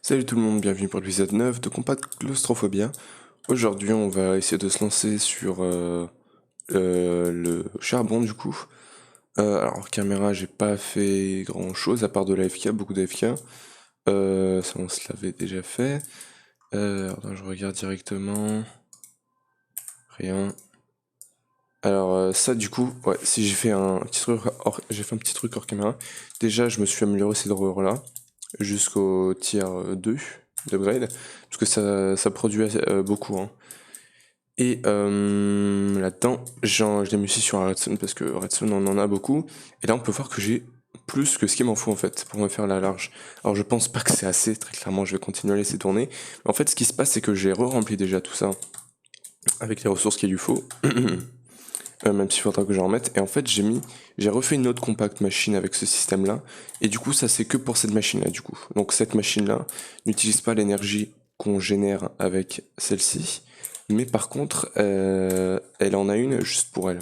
Salut tout le monde, bienvenue pour l'épisode 9 de Compact Claustrophobia. Aujourd'hui, on va essayer de se lancer sur le charbon du coup. Alors, caméra, j'ai pas fait grand chose à part de l'AFK, beaucoup d'AFK. Ça, on se l'avait déjà fait. Attends, je regarde directement. Rien. Alors, ça, du coup, ouais, si j'ai fait un petit truc j'ai fait un petit truc hors caméra. Déjà, je me suis amélioré ces drawers-là jusqu'au tier 2 d'upgrade, parce que ça produit beaucoup. Hein. Et là-dedans, je l'ai mis aussi sur un redstone, parce que redstone on en a beaucoup. Et là, on peut voir que j'ai plus que ce qu'il m'en faut en fait, pour me faire la large. Alors je pense pas que c'est assez, très clairement, je vais continuer à laisser tourner. Mais en fait, ce qui se passe, c'est que j'ai re-rempli déjà tout ça, avec les ressources qu'il lui faut. Même s'il faudra que j'en remette. Et en fait, j'ai refait une autre compact machine avec ce système-là. Et du coup, ça c'est que pour cette machine-là, du coup. Donc cette machine-là n'utilise pas l'énergie qu'on génère avec celle-ci. Mais par contre, elle en a une juste pour elle.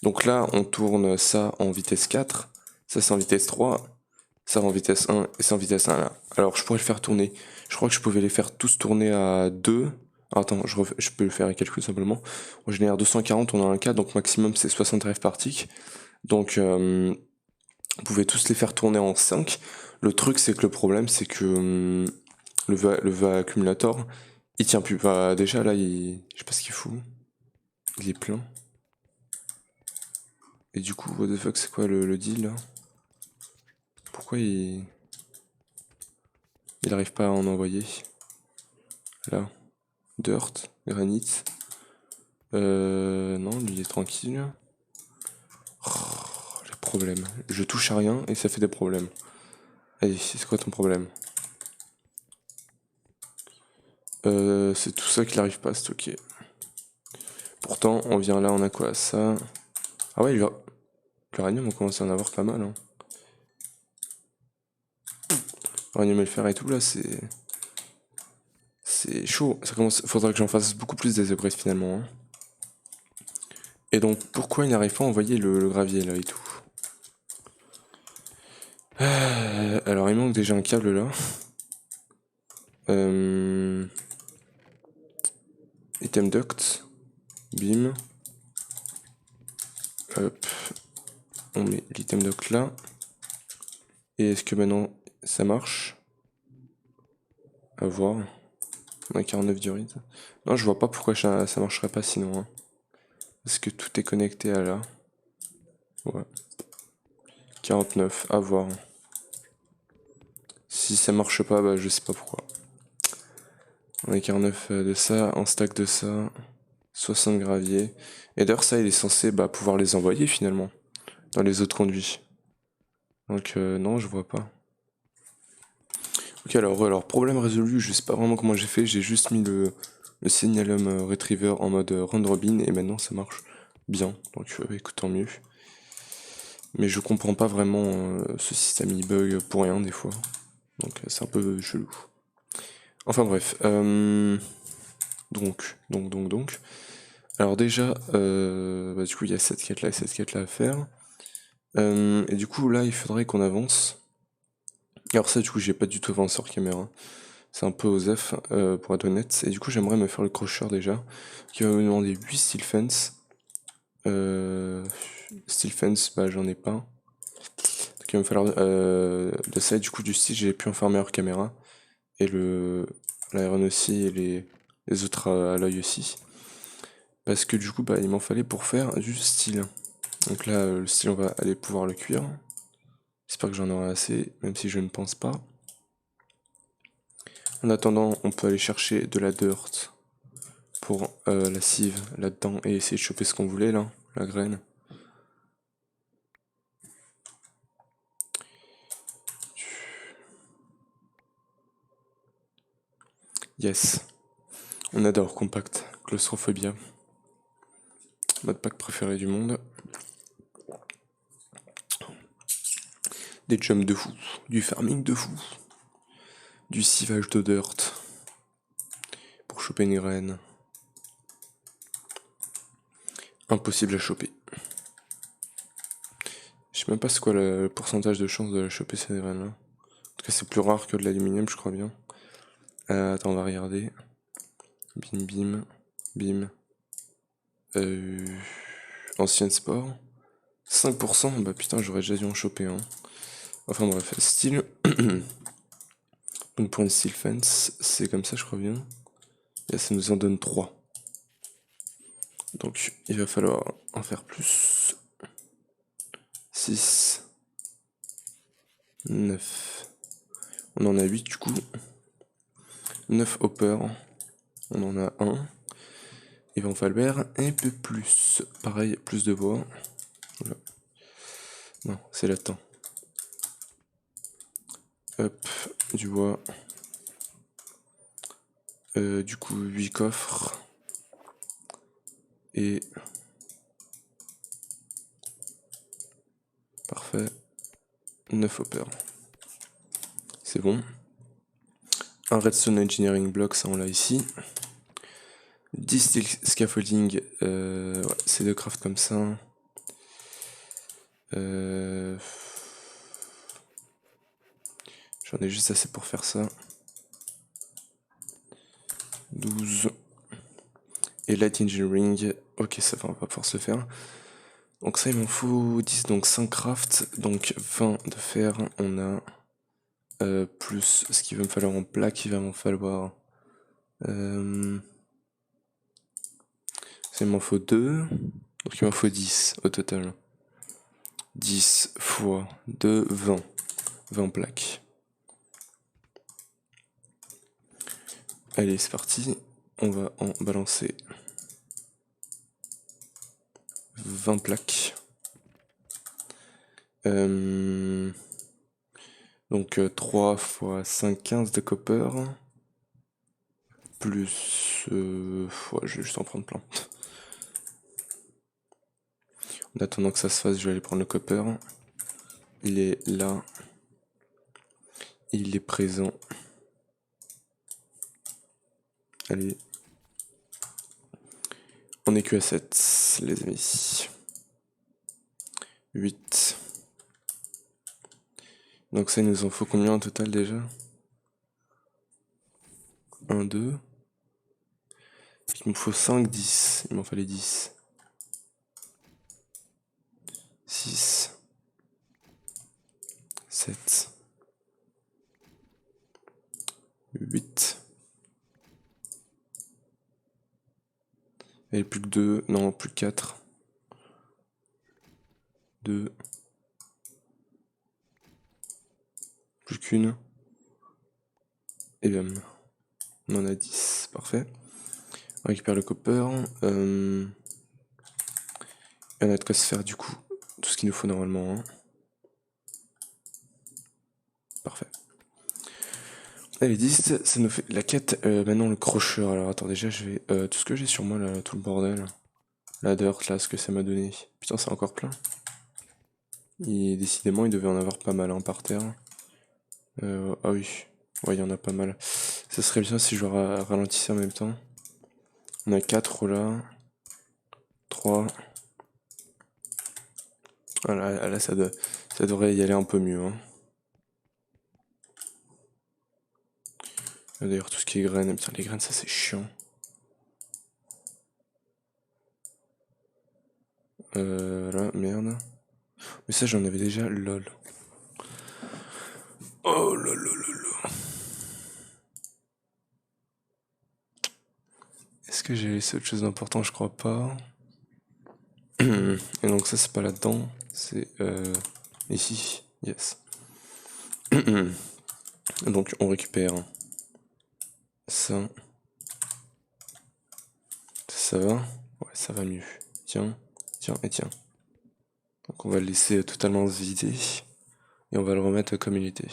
Donc là, on tourne ça en vitesse 4. Ça c'est en vitesse 3. Ça en vitesse 1 et ça en vitesse 1 là. Alors je pourrais le faire tourner. Je crois que je pouvais les faire tous tourner à 2. Attends, je peux le faire à calcul simplement. On génère 240, on a un cas, donc maximum c'est 60 rêves par tick. Donc vous pouvez tous les faire tourner en 5. Le truc c'est que le problème c'est que le va accumulator, il tient plus. Bah, déjà là, je sais pas ce qu'il fout. Il est plein. Et du coup, what the fuck, c'est quoi le deal là? Pourquoi il arrive pas à en envoyer? Là. Dirt, granit. Non, lui il est tranquille. Oh, les problèmes. Je touche à rien et ça fait des problèmes. Allez, c'est quoi ton problème? C'est tout ça qu'il arrive pas à stocker. Pourtant, on vient là, on a quoi? Ça. Ah ouais, l'uranium, on commence à en avoir pas mal. Hein. L'uranium et le fer et tout, là, c'est chaud. Ça commence. Faudra que j'en fasse beaucoup plus des upgrades finalement. Hein. Et donc, pourquoi il n'arrive pas à envoyer le gravier là et tout? Alors, il manque déjà un câble là. Item duct. Bim. Hop. On met l'item duct là. Et est-ce que maintenant ça marche? À voir. On a 49 d'urine. Non, je vois pas pourquoi ça marcherait pas sinon. Hein. Parce que tout est connecté à là. Ouais. 49, à voir. Si ça marche pas, bah je sais pas pourquoi. On a 49 de ça, un stack de ça, 60 graviers. Et d'ailleurs ça il est censé pouvoir les envoyer finalement dans les autres conduits. Donc non je vois pas. Ok alors problème résolu, je sais pas vraiment comment j'ai fait, j'ai juste mis le Signalum Retriever en mode round robin et maintenant ça marche bien, donc écoute tant mieux. Mais je comprends pas vraiment ce système il bug pour rien des fois, donc c'est un peu chelou. Enfin bref, donc. Alors déjà, du coup il y a cette quête là et cette quête là à faire. Et du coup là il faudrait qu'on avance. Alors ça du coup j'ai pas du tout avancé hors caméra. C'est un peu osef pour être honnête. Et du coup j'aimerais me faire le crocheur déjà. Qui va me demander 8 steel fence. Steel fence, bah j'en ai pas. Donc il va me falloir de ça. Et du coup du steel j'ai pu en faire meilleure caméra. Et l'iron aussi et les autres à l'œil aussi. Parce que du coup il m'en fallait pour faire du steel. Donc là le steel on va aller pouvoir le cuire. J'espère que j'en aurai assez, même si je ne pense pas. En attendant, on peut aller chercher de la dirt pour la cive là-dedans et essayer de choper ce qu'on voulait là, la graine. Yes. On adore Compact, Claustrophobia. Mode pack préféré du monde. Des jumps de fou, du farming de fou, du civage de dirt pour choper une graine. Impossible à choper. Je sais même pas c'est quoi le pourcentage de chance de la choper cette graine là. En tout cas c'est plus rare que de l'aluminium je crois bien. Attends, on va regarder. Bim, bim, bim. Ancienne sport. 5%, bah putain, j'aurais déjà dû en choper un. Enfin bref, style. Donc pour une steel fence, c'est comme ça, je crois bien. Et ça nous en donne 3. Donc il va falloir en faire plus. 6, 9. On en a 8 du coup. 9 hoppers. On en a 1. Et ben on va le faire un peu plus. Pareil, plus de bois. Voilà. Non, c'est latin. Hop, du bois. Du coup, 8 coffres. Et... Parfait. 9 hoppers. C'est bon. Un redstone engineering block, ça on l'a ici. 10 steel scaffolding, ouais, c'est de craft comme ça. J'en ai juste assez pour faire ça. 12. Et light engineering, ok, ça va, on va pouvoir se faire. Donc ça, il m'en faut 10, donc 5 craft, donc 20 de fer. On a plus ce qu'il va me falloir en plaque, il va m'en falloir... ça, il m'en faut 2, donc il m'en faut 10 au total. 10 fois 2, 20. 20 plaques. Allez, c'est parti. On va en balancer 20 plaques. Donc 3 fois 5, 15 de copper. Plus... ouais, je vais juste en prendre plein. En attendant que ça se fasse, je vais aller prendre le copper. Il est là. Il est présent. Allez. On est que à 7, les amis. 8. Donc ça, il nous en faut combien en total déjà? 1, 2. Il me faut 5, 10. Il m'en fallait 10. 6. 7. 8. Et plus que 2. Non, plus que 4. 2. Plus qu'une. Et bam. On en a 10. Parfait. On récupère le copper. Et on a de quoi se faire du coup. Tout ce qu'il nous faut normalement. Hein. Parfait. Allez, 10, ça nous fait la quête. Maintenant, le crocheur. Alors, attends, déjà, je vais. Tout ce que j'ai sur moi, là, tout le bordel. La dirt, là, ce que ça m'a donné. Putain, c'est encore plein. Et décidément, il devait en avoir pas mal hein, par terre. Ah oui. Ouais, il y en a pas mal. Ça serait bien si je ralentissais en même temps. On a 4 là. 3. Voilà, là, ça devrait y aller un peu mieux. Hein. D'ailleurs, tout ce qui est graines. Putain, les graines, ça, c'est chiant. Là, merde. Mais ça, j'en avais déjà, lol. Oh là là là là. Est-ce que j'ai laissé autre chose d'important? Je crois pas. Et donc ça, c'est pas là-dedans. C'est ici. Yes. Donc on récupère ça. Ça va? Ouais, ça va mieux. Tiens, tiens et tiens. Donc on va le laisser totalement se vider. Et on va le remettre comme il était.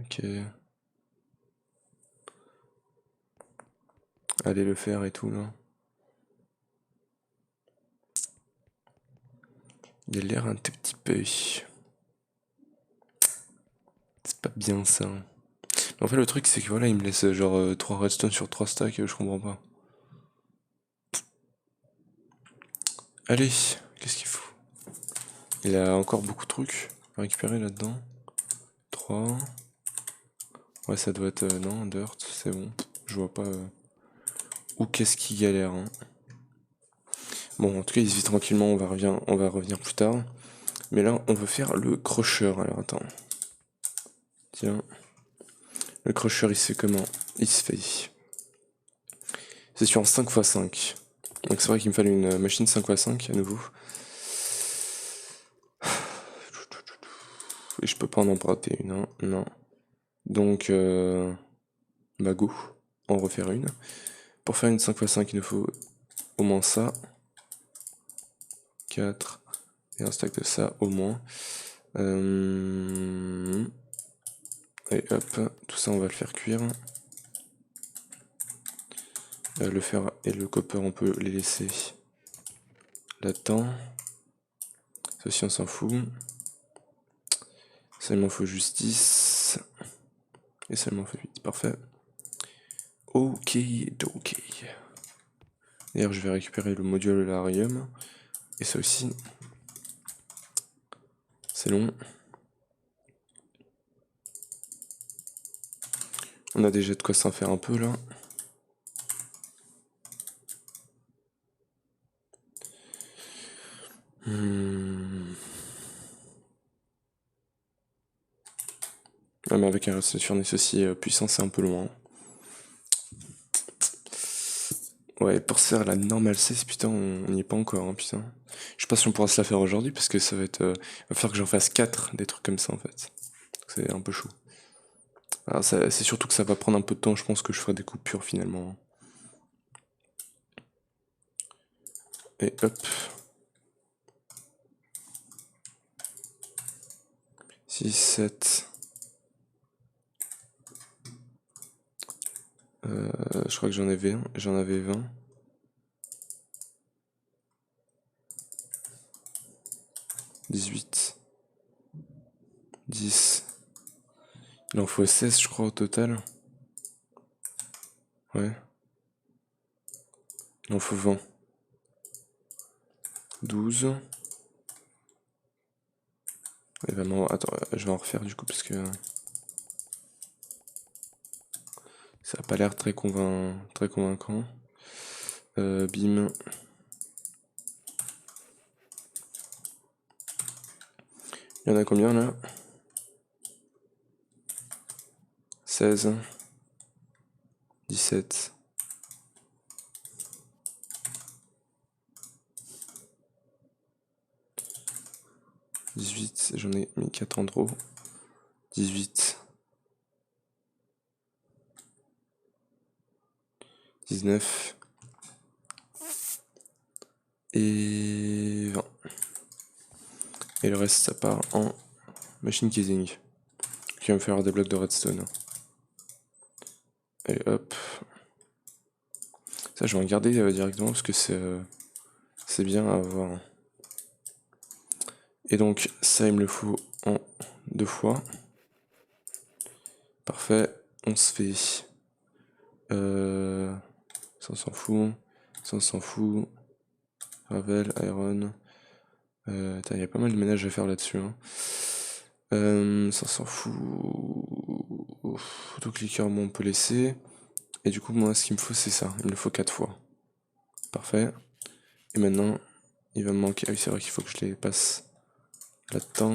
Ok. Allez le faire et tout là. Il a l'air un tout petit peu. C'est pas bien ça. Mais en fait le truc c'est que voilà il me laisse genre 3 redstone sur 3 stacks, je comprends pas. Allez, qu'est-ce qu'il faut? Il a encore beaucoup de trucs à récupérer là-dedans. 3. Ouais, ça doit être... non, dirt, c'est bon. Je vois pas... Où qu'est-ce qui galère, hein. Bon, en tout cas, il se vit tranquillement, on va revenir plus tard. Mais là, on veut faire le crusher. Alors, attends. Tiens. Le crusher, il se fait comment? Il se fait... C'est sur un 5x5. Donc c'est vrai qu'il me fallait une machine 5x5 à nouveau. Et je peux pas en emprunter une, hein. Non. Donc, bah go, en refaire une. Pour faire une 5x5, il nous faut au moins ça. 4. Et un stack de ça, au moins. Et hop, tout ça, on va le faire cuire. Le fer et le copper, on peut les laisser là-dedans. Ceci, on s'en fout. Ça, il m'en faut juste 10. Et ça, il m'en faut 8. Parfait. Ok, ok. D'ailleurs, je vais récupérer le module Larium. Et ça aussi. C'est long. On a déjà de quoi s'en faire un peu là. Ah, mais avec un reste furnace aussi puissant, c'est un peu loin. Ouais, pour se faire la normale 16, putain, on n'y est pas encore, hein, putain. Je sais pas si on pourra se la faire aujourd'hui, parce que ça va être... va falloir que j'en fasse 4, des trucs comme ça, en fait. C'est un peu chaud. Alors, c'est surtout que ça va prendre un peu de temps, je pense que je ferai des coupures, finalement. Et hop. 6, 7... je crois que j'en avais 20. 18. 10. Il en faut 16, je crois, au total. Ouais. Il en faut 20. 12. Et vraiment, attends, je vais en refaire du coup, parce que... ça a pas l'air très convaincant. Bim. Il y en a combien là? 16. 17. 18. J'en ai mis 4 en trop. 18. 19. Et 20. Et le reste, ça part en machine casing. Qui va me faire des blocs de redstone. Et hop. Ça, je vais en garder directement parce que c'est bien à avoir. Et donc, ça, il me le faut en 2 fois. Parfait. On se fait... ça, on s'en fout. Ça, on s'en fout. Gravel, iron. Il y a pas mal de ménage à faire là-dessus. Hein. Ça, on s'en fout. Autoclicker, bon, on peut laisser. Et du coup, moi, ce qu'il me faut, c'est ça. Il me le faut 4 fois. Parfait. Et maintenant, il va me manquer... Ah oui, c'est vrai qu'il faut que je les passe là-dedans.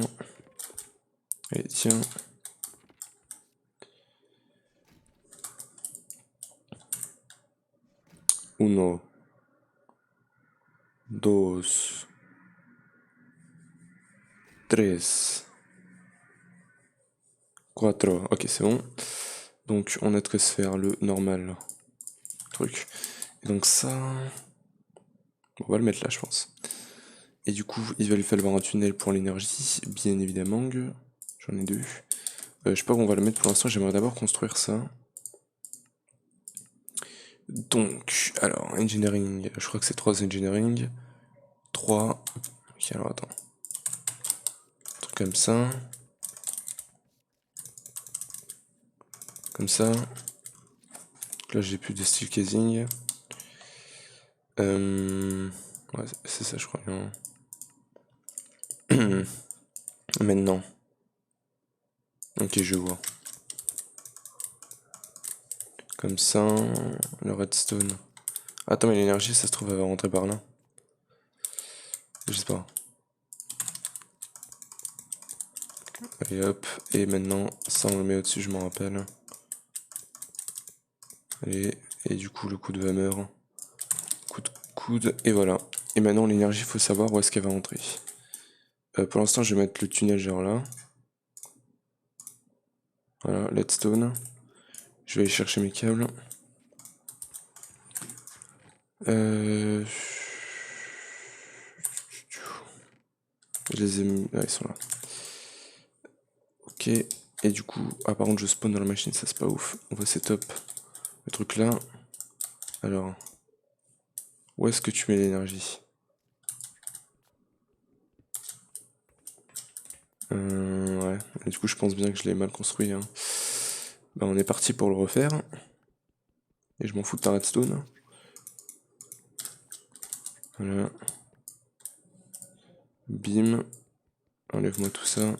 Allez, tiens. Uno. Dos. Tres. Quattro. Ok, c'est bon. Donc, on a de quoi se faire le normal truc. Et donc ça... On va le mettre là, je pense. Et du coup, il va lui falloir un tunnel pour l'énergie, bien évidemment. J'en ai 2. Je sais pas où on va le mettre pour l'instant, j'aimerais d'abord construire ça. Donc, alors, engineering, je crois que c'est 3 engineering. 3. Ok, alors attends. Un truc comme ça. Comme ça. Là, j'ai plus de steel casing. Ouais, c'est ça, je crois bien. Maintenant. Ok, je vois. Comme ça, le redstone. Attends, mais l'énergie, ça se trouve, elle va rentrer par là. Je sais pas. Allez hop, et maintenant, ça on le met au-dessus, je m'en rappelle. Allez, et du coup, le coup de hammer. Coup de coude, et voilà. Et maintenant, l'énergie, il faut savoir où est-ce qu'elle va rentrer. Pour l'instant, je vais mettre le tunnel genre là. Voilà, leadstone. Je vais aller chercher mes câbles. Je les ai mis... Ah, ils sont là. Ok. Et du coup, ah par contre je spawn dans la machine, ça c'est pas ouf. On va setup le truc là. Alors, où est-ce que tu mets l'énergie? Ouais. Et du coup, je pense bien que je l'ai mal construit, hein. Bah, on est parti pour le refaire. Et je m'en fous de ta redstone. Voilà. Bim. Enlève-moi tout ça.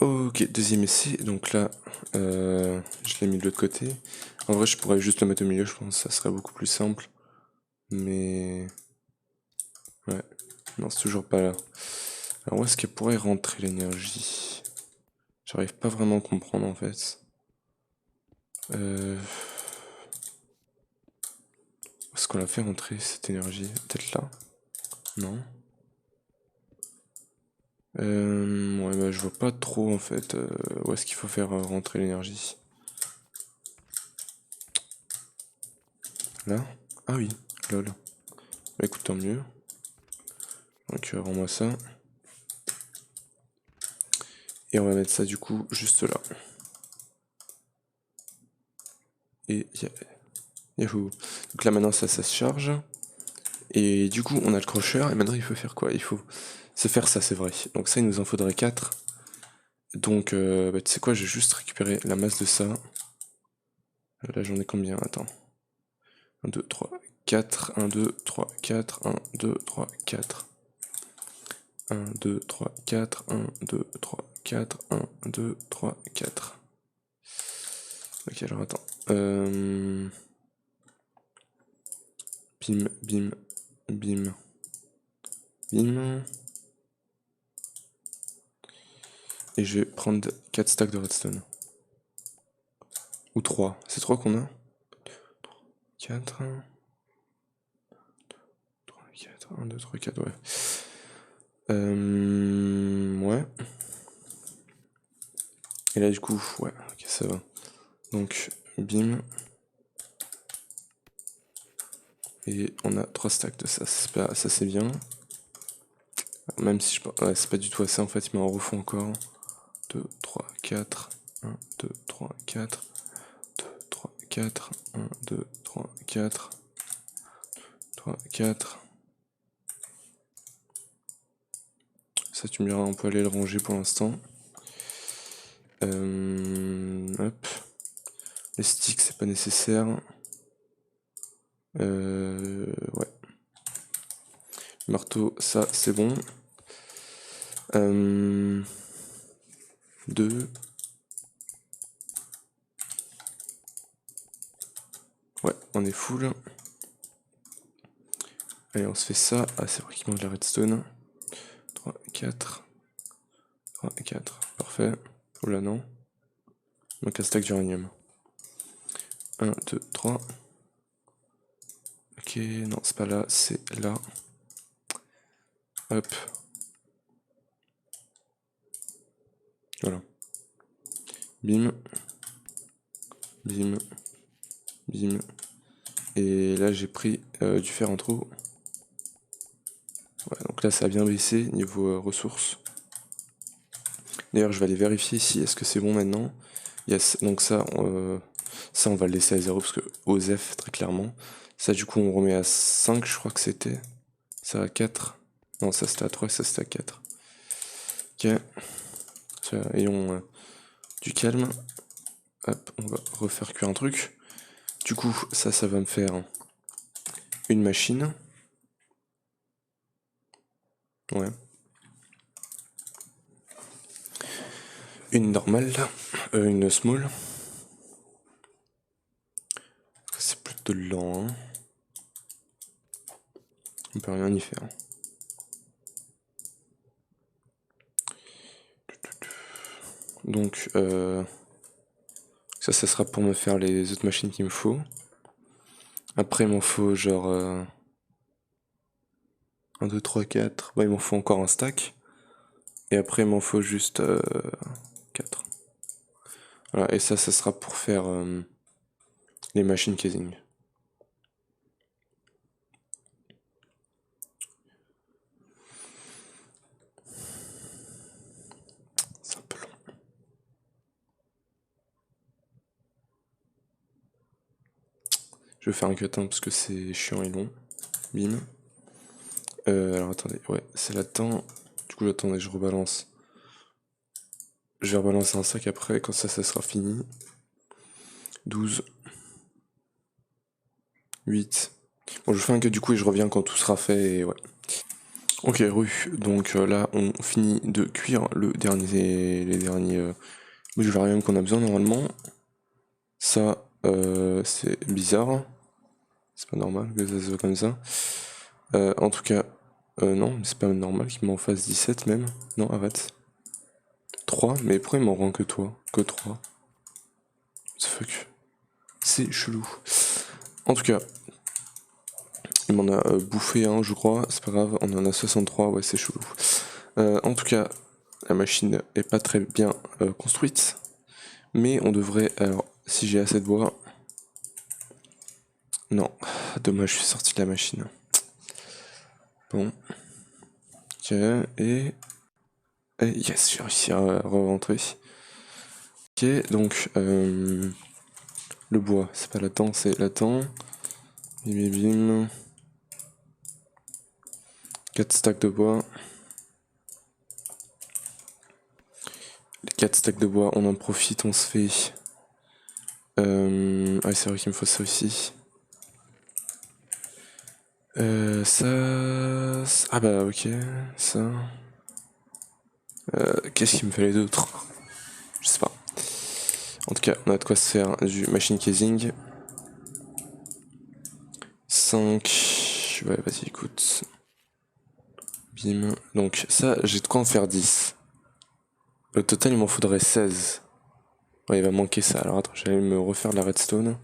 Ok, deuxième essai. Donc là, je l'ai mis de l'autre côté. En vrai, je pourrais juste le mettre au milieu, je pense. Ça serait beaucoup plus simple. Mais... Ouais. Non, c'est toujours pas là. Alors où est-ce qu'elle pourrait rentrer l'énergie? J'arrive pas vraiment à comprendre en fait. Où est-ce qu'on l'a fait rentrer cette énergie? Peut-être là? Non? Ouais, bah je vois pas trop en fait où est-ce qu'il faut faire rentrer l'énergie. Là? Ah oui, lol. Bah écoute, tant mieux. Donc rends-moi ça. Et on va mettre ça du coup juste là. Et yahoo. Donc là maintenant ça se charge. Et du coup on a le crusher et maintenant il faut faire quoi? Il faut se faire ça, c'est vrai. Donc ça il nous en faudrait 4. Donc bah, tu sais quoi, je vais juste récupérer la masse de ça. Là j'en ai combien? Attends. 1, 2, 3, 4. 1, 2, 3, 4. 1, 2, 3, 4. 1, 2, 3, 4. 1, 2, 3, 4. 1, 2, 3, 4. Ok, alors attends. Bim, bim, bim, bim. Et je vais prendre 4 stacks de redstone. Ou 3. C'est 3 qu'on a? 4. 3, 4. 1, 2, 3, 4, ouais. Ouais. Et là, du coup, ouais, ok, ça va. Donc, bim. Et on a 3 stacks de ça. Ça, c'est bien. Même si je. Ouais, c'est pas du tout assez en fait, il m'en refait encore. 2, 3, 4. 1, 2, 3, 4. 2, 3, 4. 1, 2, 3, 4. 3, 4. Ça, tu me diras, on peut aller le ranger pour l'instant. Hop. Les sticks, c'est pas nécessaire. Ouais. Marteau, ça, c'est bon. 2. Ouais, on est full. Allez, on se fait ça. Ah, c'est vrai qu'il manque la redstone. 3, 4. 3, 4. Parfait. Oula, non. Il manque un stack d'uranium. 1, 2, 3. Ok, non, c'est pas là, c'est là. Hop. Voilà. Bim. Bim. Bim. Et là, j'ai pris du fer en trop. Ouais, donc là, ça a bien baissé niveau ressources. D'ailleurs, je vais aller vérifier ici, est-ce que c'est bon maintenant? Yes, donc ça, on va le laisser à 0 parce que OSEF, très clairement. Ça, du coup, on remet à 5, je crois que c'était. Ça à 4. Non, ça c'était à 3, ça c'était à 4. Ok. Ayons du calme. Hop, on va refaire cuire un truc. Du coup, ça va me faire une machine. Ouais. Une normale, une small. C'est plutôt lent, hein. On peut rien y faire. Donc, ça sera pour me faire les autres machines qu'il me faut. Après, il m'en faut genre 1, 2, 3, 4. Bah, il m'en faut encore un stack. Et après, il m'en faut juste 4. Voilà, et ça sera pour faire les machines casing. C'est un peu long. Je vais faire un cut parce que c'est chiant et long. Bim. Alors attendez, ouais, c'est là-dedans. Du coup, attendez, je rebalance. Je vais rebalancer un sac après, quand ça sera fini. 12. 8. Bon, je fais un cut du coup et je reviens quand tout sera fait et ouais. Ok, donc là, on finit de cuire les derniers modularium qu'on a besoin normalement. Ça, c'est bizarre. C'est pas normal que ça soit comme ça. En tout cas, non, mais c'est pas normal qu'il m'en fasse 17 même. Non, arrête. 3, mais pourquoi il m'en rend que toi? Que 3? What the fuck? C'est chelou. En tout cas, il m'en a bouffé un, je crois. C'est pas grave, on en a 63, ouais, c'est chelou. En tout cas, la machine est pas très bien construite. Mais on devrait... Alors, si j'ai assez de bois... Non, dommage, je suis sorti de la machine. Bon. Ok, et yes, j'ai réussi à re-rentrer. Ok, donc... le bois, c'est pas là-dedans, c'est là-dedans. Bim bim bim. 4 stacks de bois. Les 4 stacks de bois, on en profite, on se fait... Ah, c'est vrai qu'il me faut ça aussi. Ça... Ah bah ok, ça... Qu'est-ce qu'il me fallait d'autre? Je sais pas. En tout cas, on a de quoi se faire du machine casing. 5... Ouais, vas-y, écoute. Bim. Donc ça, j'ai de quoi en faire 10. Au total, il m'en faudrait 16. Ouais, il va manquer ça. Alors attends, j'allais me refaire de la redstone.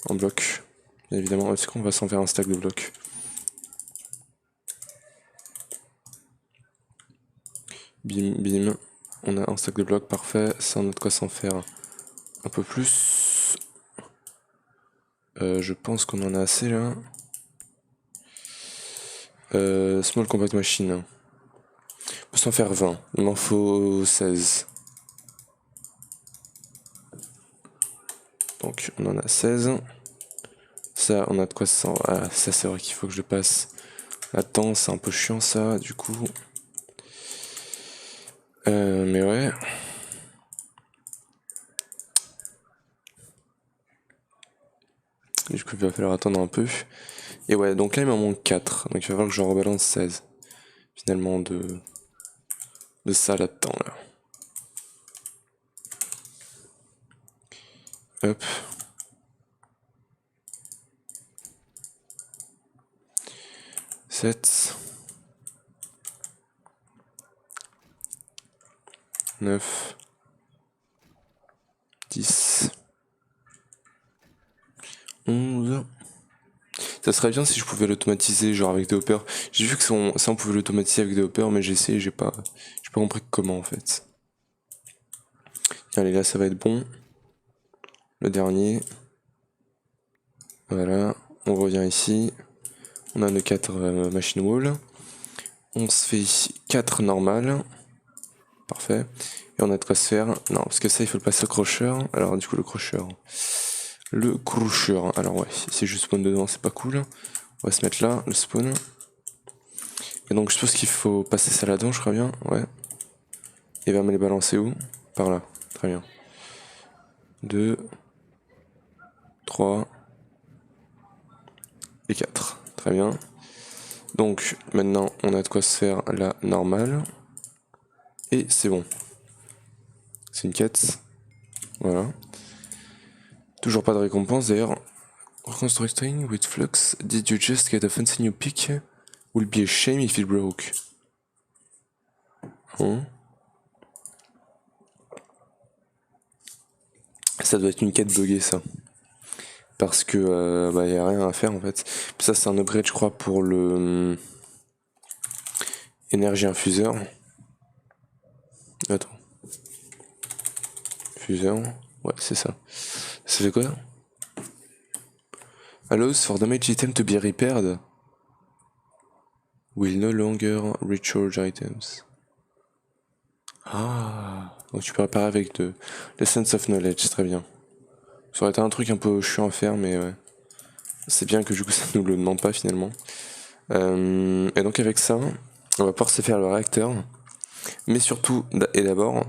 En bloc. Bien évidemment, est-ce qu'on va s'en faire un stack de blocs? Bim, bim. On a un stack de blocs, parfait. Ça, on a de quoi s'en faire un peu plus. Je pense qu'on en a assez là. Small compact machine. On peut s'en faire 20. Il m'en faut 16. Donc on en a 16. Ça, on a de quoi s'en... Ah, ça c'est vrai qu'il faut que je passe là-dedans. C'est un peu chiant ça, du coup. Mais ouais. Du coup, il va falloir attendre un peu. Et ouais, donc là, il m'en manque 4. Donc il va falloir que je rebalance 16. Finalement, de ça là-dedans, là. Hop. Sept. 9. 10. 11. Ça serait bien si je pouvais l'automatiser, genre avec des hoppers. J'ai vu que ça, on pouvait l'automatiser avec des hoppers, mais j'ai essayé, j'ai pas compris comment en fait. Allez, là ça va être bon. Le dernier. Voilà. On revient ici. On a nos 4 machine wall. On se fait 4 normales. Parfait. Et on a de quoi se faire. Non, parce que ça, il faut le passer au crocheur. Alors, du coup, le crocheur. Le crocheur. Alors, ouais, si c'est juste spawn dedans, c'est pas cool. On va se mettre là, le spawn. Et donc, je suppose qu'il faut passer ça là-dedans, je crois bien. Ouais. Il va me les balancer où? Par là. Très bien. 2, 3 et 4. Très bien. Donc, maintenant, on a de quoi se faire la normale. Et c'est bon. C'est une quête. Voilà. Toujours pas de récompense d'ailleurs. Reconstructing with flux. Did you just get a fancy new pick? Will be a shame if it broke. Hein? Ça doit être une quête buggée ça. Parce que bah y a rien à faire en fait. Puis ça c'est un upgrade je crois pour le énergie infuseur. Attends. Fuseur. Ouais c'est ça. Ça fait quoi? Allows for damaged item to be repaired. Will no longer recharge items. Ah, donc tu peux réparer avec de l'essence of knowledge, très bien. Ça aurait été un truc un peu chiant à faire, mais ouais. C'est bien que du coup ça nous le demande pas finalement. Et donc avec ça, on va pouvoir se faire le réacteur. Mais surtout, et d'abord,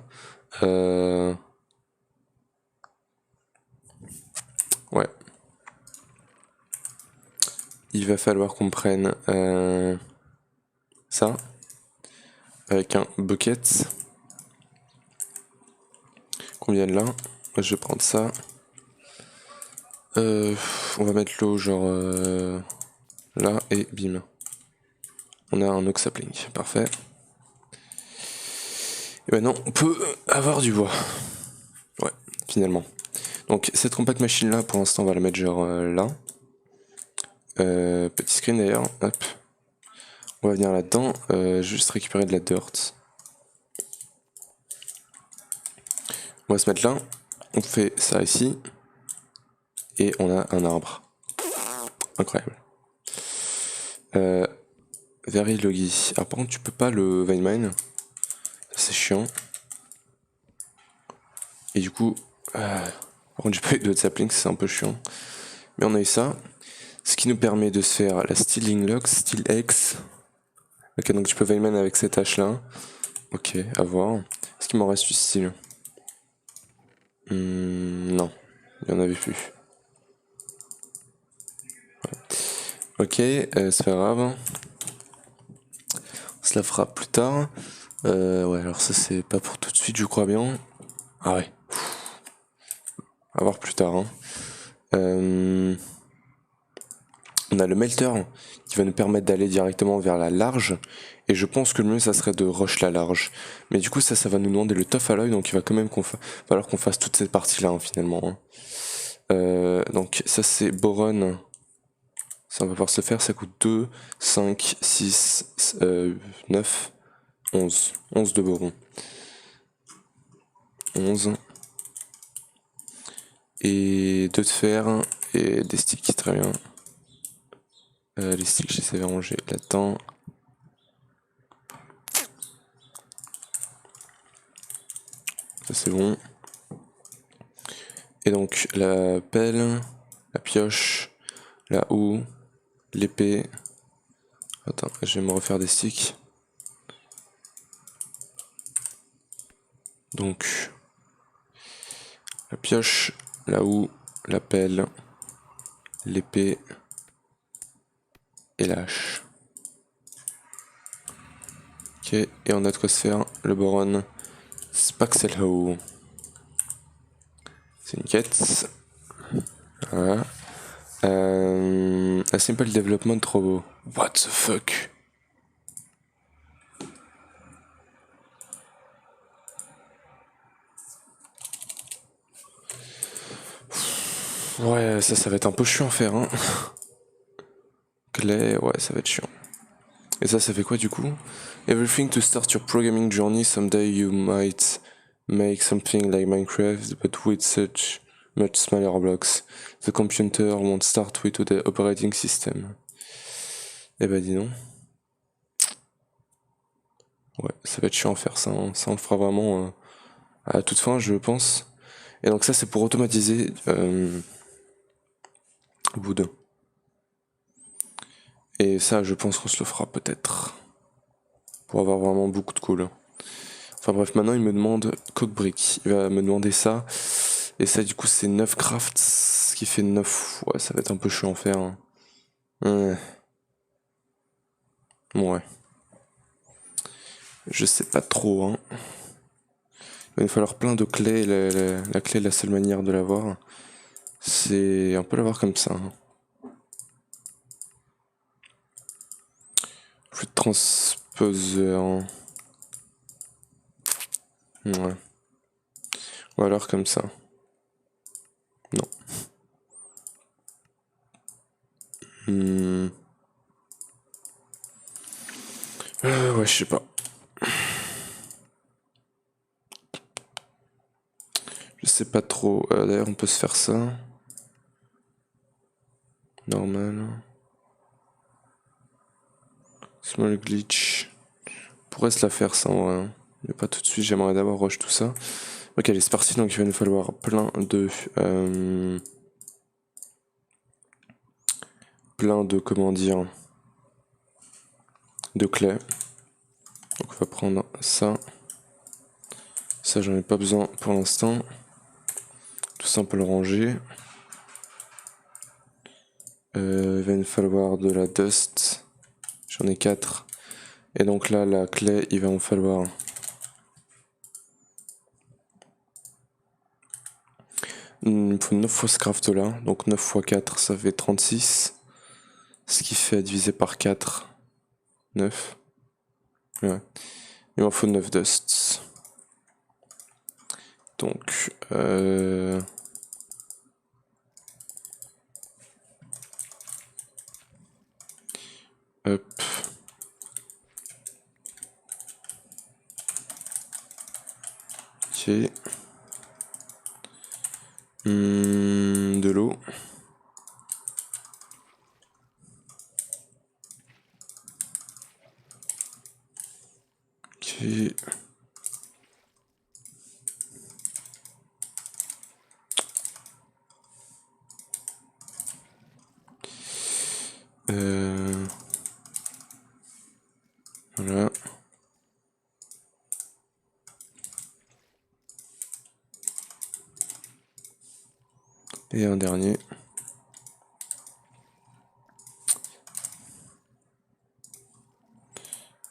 ouais. Il va falloir qu'on prenne ça avec un bucket. Qu'on vienne là. Moi, je vais prendre ça. On va mettre l'eau genre là et bim. On a un oak sapling, parfait. Et maintenant on peut avoir du bois. Ouais, finalement. Donc cette compact machine là pour l'instant on va la mettre genre là. Petit screen d'ailleurs, hop. On va venir là-dedans, juste récupérer de la dirt. On va se mettre là, on fait ça ici. Et on a un arbre. Incroyable. Very loggy. Alors par contre tu peux pas le vein mine. C'est chiant. Et du coup, par contre j'ai pas eu de sapling, c'est un peu chiant. Mais on a eu ça. Ce qui nous permet de se faire la Stealing Lock, Steel X. Ok, donc tu peux vein mine avec cette hache là. Ok, à voir. Est-ce qu'il m'en reste du style? Non, il n'y en avait plus. Ok, c'est pas grave. On se la fera plus tard. Ouais, alors ça c'est pas pour tout de suite, je crois bien. Ah ouais. À voir plus tard. Hein. On a le melter qui va nous permettre d'aller directement vers la large. Et je pense que le mieux ça serait de rush la large. Mais du coup ça va nous demander le tough alloy. Donc il va quand même falloir qu'on fasse toute cette partie là hein, finalement. Hein. Donc ça c'est boron. Ça va pouvoir se faire. Ça coûte 2, 5, 6, 9, 11. 11 de boron. 11. Et 2 de fer. Et des sticks. Très bien. Les sticks, je les avais rangés là-dedans. Ça c'est bon. Et donc la pelle, la pioche, la houe, l'épée. Attends, je vais me refaire des sticks. Donc la pioche, la houe, la pelle, l'épée et l'hache. Ok, et en atmosphère, le boron Spaxelhow. C'est une quête. Voilà. A simple development robot. What the fuck? Ouais, ça va être un peu chiant à faire, hein. Clé, ouais, ça va être chiant. Et ça fait quoi du coup? Everything to start your programming journey. Someday you might make something like Minecraft, but with such much smaller blocks. The computer won't start with the operating system. Eh ben dis donc. Ouais, ça va être chiant à faire ça, hein. Ça on le fera vraiment à toute fin, je pense. Et donc ça c'est pour automatiser Wood. Et ça je pense qu'on se le fera peut-être. Pour avoir vraiment beaucoup de cool. Enfin bref, maintenant il me demande Cockbrick. Il va me demander ça. Et ça du coup c'est 9 crafts, ce qui fait 9. Ouais, ça va être un peu chiant à faire, hein. Ouais. Je sais pas trop, hein. Il va nous falloir plein de clés. La clé est la seule manière de l'avoir. C'est un peu l'avoir comme ça, hein. Plus de transposeur. Ouais. Ou alors comme ça. Non. Ouais, je sais pas. Je sais pas trop. D'ailleurs, on peut se faire ça. Normal. Small glitch. On pourrait se la faire ça en vrai, hein. Mais pas tout de suite, j'aimerais d'abord rush tout ça. Ok, allez, c'est parti. Donc il va nous falloir plein de, comment dire, de clés. Donc on va prendre ça. Ça, j'en ai pas besoin pour l'instant. Tout ça, on peut le ranger. Il va nous falloir de la dust. J'en ai 4. Et donc là, la clé, il va en falloir. Il faut 9 fois ce craft là. Donc 9 fois 4, ça fait 36. Ce qui fait diviser par 4. 9. Ouais. Il m'en faut 9 dusts. Donc, hop. Ok. De l'eau. Ok. Voilà. Et un dernier.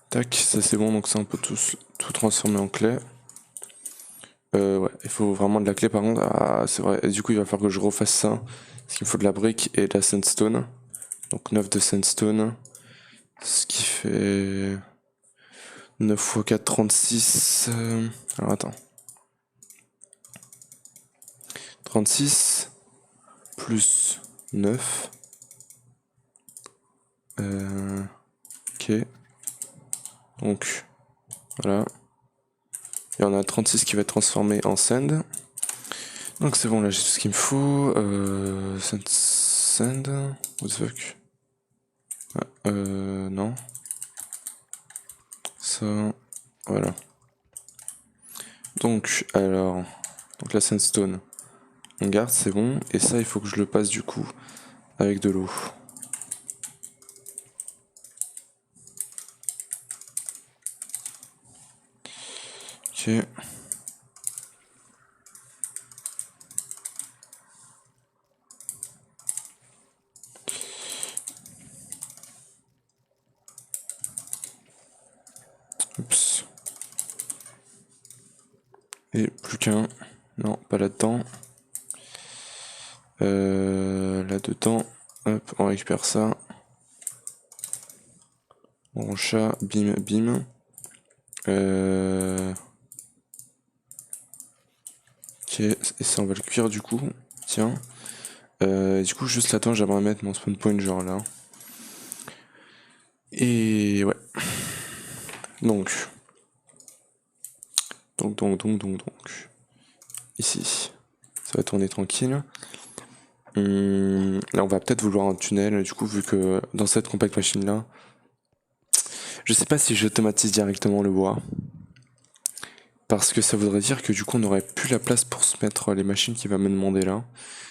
Tac, ça c'est bon, donc ça on peut tout transformer en clé. Ouais, il faut vraiment de la clé par contre. Ah, c'est vrai. Et du coup, il va falloir que je refasse ça. Parce qu'il me faut de la brique et de la sandstone. Donc 9 de sandstone. Ce qui fait 9 x 4, 36. Alors attends. 36 plus 9. Ok. Donc, voilà. Et on a 36 qui va être transformé en sand. Donc c'est bon, là j'ai tout ce qu'il me faut. Sand. What the fuck? Non. Ça. Voilà. Donc, alors. Donc la sandstone. On garde, c'est bon. Et ça, il faut que je le passe du coup avec de l'eau. Ok. Et plus qu'un. Non, pas là-dedans. Là-dedans. Hop, on récupère ça. Bon chat, bim, bim. Ok, et ça on va le cuire du coup. Tiens. Du coup, juste là-dedans, j'aimerais mettre mon spawn point genre là. Et ouais. Donc. Donc. Ici. Ça va tourner tranquille. Là, on va peut-être vouloir un tunnel, du coup, vu que dans cette compact machine là, je sais pas si j'automatise directement le bois. Parce que ça voudrait dire que du coup, on n'aurait plus la place pour se mettre les machines qui va me demander là.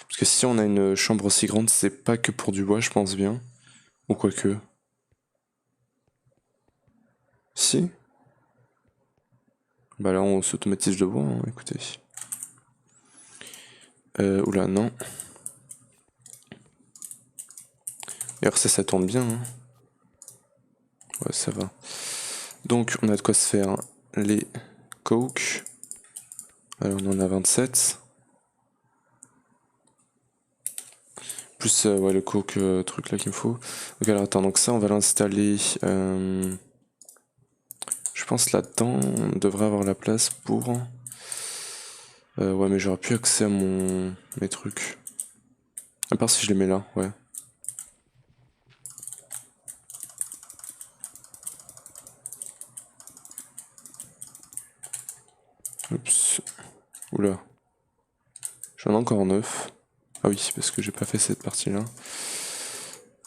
Parce que si on a une chambre aussi grande, c'est pas que pour du bois, je pense bien. Ou quoique. Si. Bah là, on s'automatise le bois, hein, écoutez. Oula, non. D'ailleurs, ça tourne bien. Hein. Ouais, ça va. Donc, on a de quoi se faire les coke. Alors, on en a 27. Plus ouais, le coke truc là qu'il me faut. Donc, alors, attends, donc ça, on va l'installer. Je pense là-dedans, on devrait avoir la place pour. Ouais, mais j'aurais plus accès à mes trucs. À part si je les mets là, ouais. Oups. Oula. J'en ai encore 9. Ah oui, parce que j'ai pas fait cette partie-là.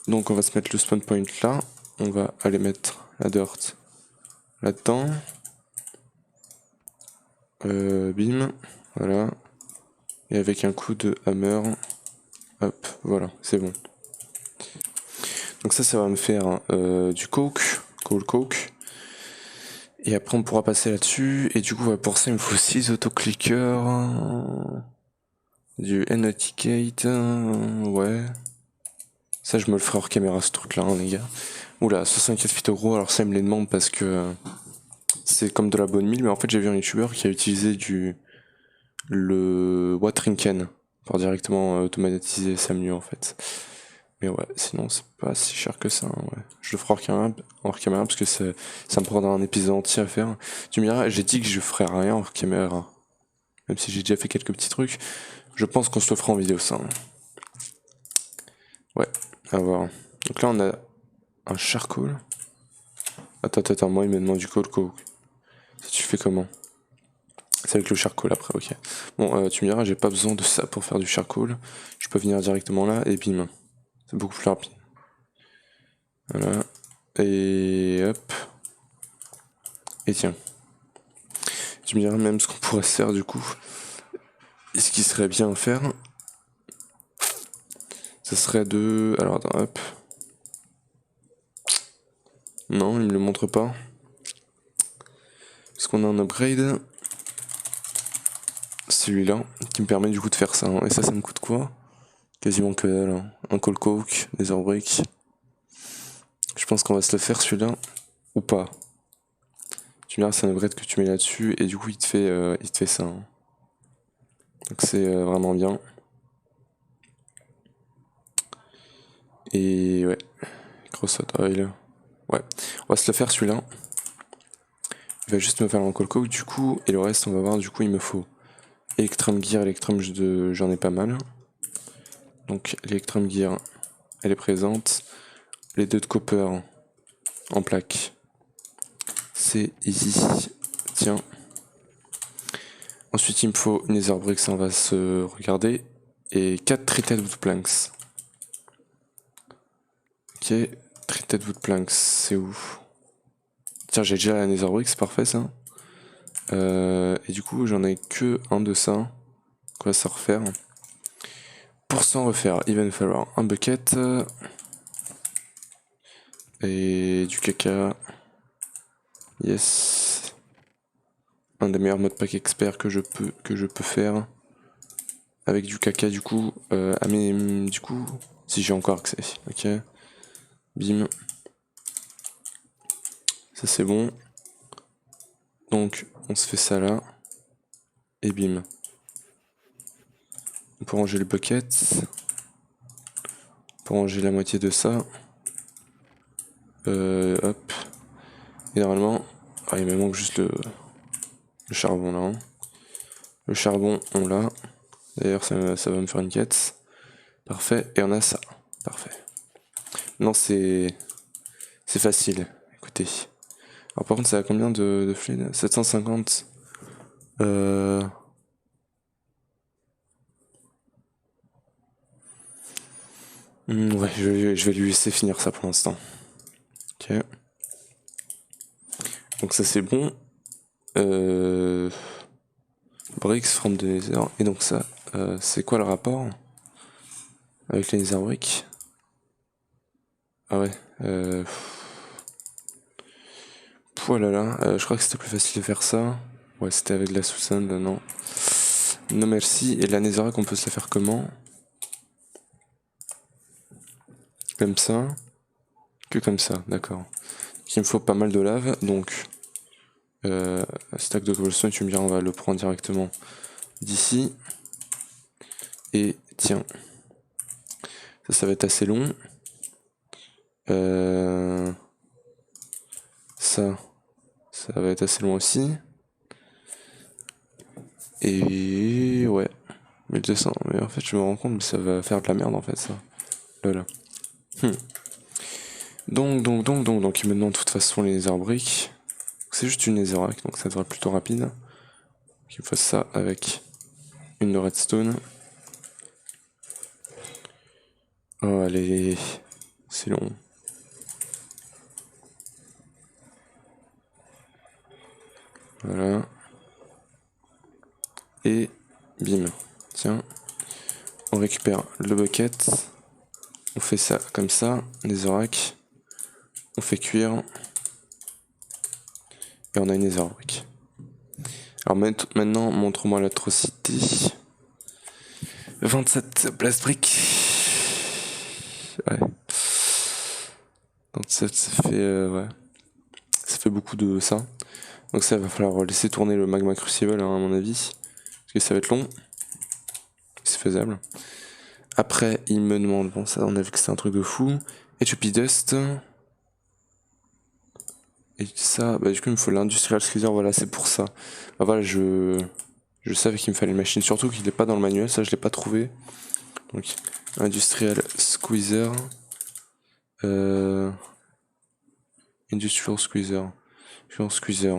Donc on va se mettre le spawn point là. On va aller mettre la dirt là-dedans. Bim. Voilà. Et avec un coup de hammer. Hop, voilà, c'est bon. Donc ça va me faire du coke. Coke. Et après on pourra passer là-dessus. Et du coup pour ça il me faut 6 autoclickers. Du N-Authicate. Ouais. Ça je me le ferai hors caméra ce truc là hein, les gars. Oula, 64 phytogros, alors ça il me les demande parce que c'est comme de la bonne mine, mais en fait j'ai vu un youtubeur qui a utilisé le watering can pour directement automatiser ça mieux en fait. Mais ouais, sinon c'est pas si cher que ça. Hein, ouais. Je le ferai hors caméra parce que ça me prendra un épisode entier à faire. Tu me diras, j'ai dit que je ferais rien hors caméra. Même si j'ai déjà fait quelques petits trucs. Je pense qu'on se le fera en vidéo ça. Hein. Ouais, à voir. Donc là on a un charcoal. Attends, moi il me demande du coke. Ça tu fais comment? C'est avec le charcoal après, ok. Bon, tu me diras, j'ai pas besoin de ça pour faire du charcoal. Je peux venir directement là et bim. C'est beaucoup plus rapide. Voilà. Et hop. Et tiens. Tu me diras même ce qu'on pourrait se faire du coup. Et ce qui serait bien à faire, ce serait de... Alors attends, hop. Non, il me le montre pas. Parce qu'on a un upgrade. Celui-là, qui me permet du coup de faire ça. Hein. Et ça me coûte quoi? Quasiment que dalle. Hein. Un coal coke, des ore bricks. Je pense qu'on va se le faire celui-là. Ou pas. Tu me diras, c'est un upgrade que tu mets là-dessus. Et du coup, il te fait ça. Hein. Donc c'est vraiment bien. Et ouais. Crossot oil. Ouais. On va se le faire celui-là. Il va juste me faire un call coke du coup. Et le reste, on va voir. Du coup, il me faut Electrum Gear. Electrum, j'en ai pas mal. Donc, l'Electrum Gear, elle est présente. Les deux de copper en plaque. C'est easy. Tiens. Ensuite, il me faut une Nether Bricks, on va se regarder. Et 4 treated wood planks. Ok, treated wood planks, c'est où? Tiens, j'ai déjà la Nether Bricks, c'est parfait ça. Et du coup, j'en ai que un de ça. On va se refaire. Pour s'en refaire, il va nous falloir un bucket. Et du caca. Yes. Un des meilleurs modpack experts que je peux faire. Avec du caca du coup. Du coup, si j'ai encore accès. Ok. Bim. Ça c'est bon. Donc on se fait ça là. et bim. On peut ranger le bucket. On peut ranger la moitié de ça. Hop. Et normalement, ah, il me manque juste le charbon là. Hein. Le charbon, on l'a. D'ailleurs, ça va me faire une quête. Parfait. Et on a ça. Parfait. Non, c'est facile. Écoutez. Alors par contre, ça a combien de fluide? 750. Ouais, je vais lui laisser finir ça pour l'instant. Ok. Donc ça c'est bon. Bricks from the Nether. Et donc ça, c'est quoi le rapport avec les Nether Bricks? Ah ouais. Voilà, je crois que c'était plus facile de faire ça. Ouais, c'était avec la Sous-Sand, non. Non merci. Et la Netherrack, on peut se la faire comment? Comme ça. Que comme ça, d'accord. Il me faut pas mal de lave, donc stack de cobblestone, tu me diras, on va le prendre directement d'ici. Et tiens, ça va être assez long. Ça va être assez long aussi. Et ouais, 1200. Mais en fait, je me rends compte que ça va faire de la merde en fait, ça. Voilà. Donc, il me demande de toute façon les netherbricks. C'est juste une netherrack, donc ça devrait être plutôt rapide. Donc, il me faut ça avec une redstone. Oh, allez, c'est long. Voilà. Et bim. Tiens. On récupère le bucket. On fait ça comme ça. Netherrack. On fait cuire. Et on a une netherrack. Alors maintenant, montre-moi l'atrocité. 27 blast brick. Ouais. 27, ça fait ouais. Ça fait beaucoup de ça. Donc ça va falloir laisser tourner le magma crucible hein, à mon avis. Parce que ça va être long. C'est faisable. Après, il me demande, bon ça on a vu que c'était un truc de fou. HP Dust. Et ça, bah du coup il me faut l'industrial squeezer, voilà c'est pour ça. Bah voilà, je savais qu'il me fallait une machine, surtout qu'il n'est pas dans le manuel, ça je l'ai pas trouvé. Donc industrial squeezer. Industrial squeezer. Industrial squeezer.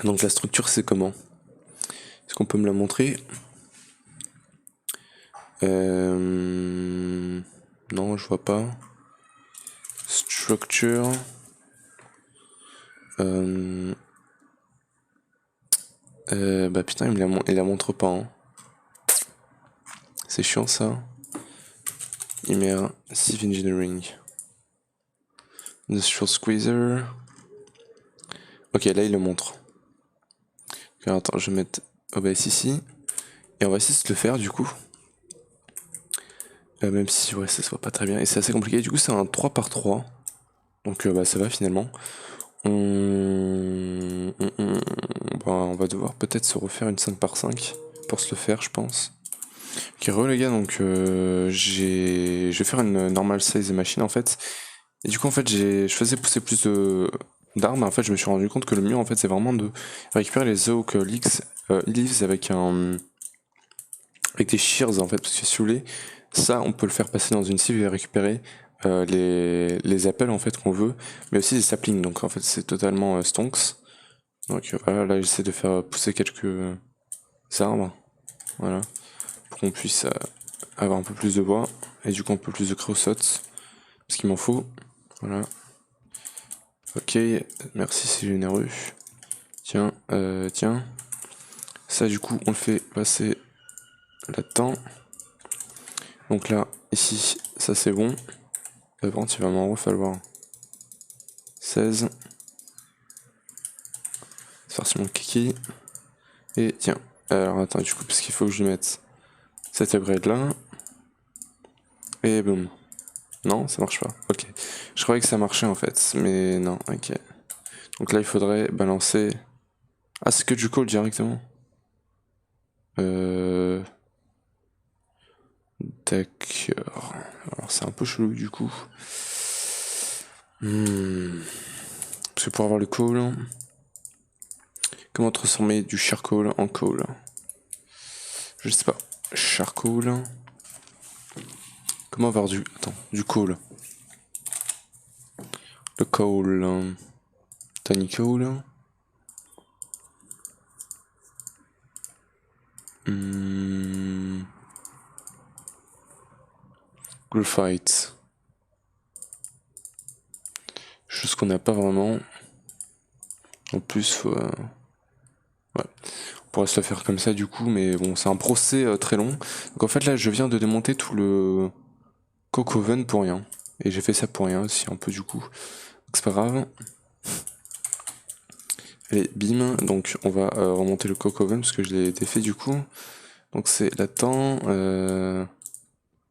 Donc la structure c'est comment? Est-ce qu'on peut me la montrer? Non, je vois pas. Structure. Bah putain, il la montre pas. Hein. C'est chiant ça. Il met un Sieve Engineering. Industrial Squeezer. Ok, là il le montre. Alors, attends, je vais mettre OBS ici. Et on va essayer de le faire du coup. Même si ouais, ça se voit pas très bien. Et c'est assez compliqué. Du coup, c'est un 3x3. Donc bah, ça va finalement. Bah, on va devoir peut-être se refaire une 5x5 pour se le faire, je pense. Ok, les gars, donc je vais faire une normal size machine en fait. Et du coup, en fait, je faisais pousser plus d'armes. En fait, je me suis rendu compte que le mieux, en fait, c'est vraiment de récupérer les oak leaves avec des shears en fait, parce que si vous voulez, ça, on peut le faire passer dans une cible et récupérer les appels en fait qu'on veut, mais aussi des saplings. Donc en fait, c'est totalement stonks. Donc voilà, là, j'essaie de faire pousser quelques arbres, voilà, pour qu'on puisse avoir un peu plus de bois et du coup un peu plus de creosote, parce qu'il m'en faut. Voilà. Ok, merci, c'est généreux. Tiens, tiens. Ça, du coup, on le fait passer là-dedans. Donc là, ici, ça c'est bon. Par contre, il va m'en falloir 16. C'est forcément kiki. Et tiens, alors attends, du coup, parce qu'il faut que je lui mette cet upgrade là. Et boum. Non, ça marche pas. Ok. Je croyais que ça marchait en fait, mais non, ok. Donc là, il faudrait balancer... Ah, c'est que du coal directement. D'accord. Alors c'est un peu chelou du coup. Parce que pour avoir le coal... Comment transformer du charcoal en coal? Je sais pas. Charcoal... Comment avoir du... Attends, du coal. Le coal... Tiny coal... Graphite. Chose qu'on n'a pas vraiment. En plus, faut... ouais. On pourrait se le faire comme ça du coup, mais bon, c'est un procès très long. Donc en fait là, je viens de démonter tout le coke oven pour rien. Et j'ai fait ça pour rien aussi un peu du coup. Donc c'est pas grave. Allez, bim. Donc on va remonter le coke oven parce que je l'ai défait du coup. Donc c'est là-dedans.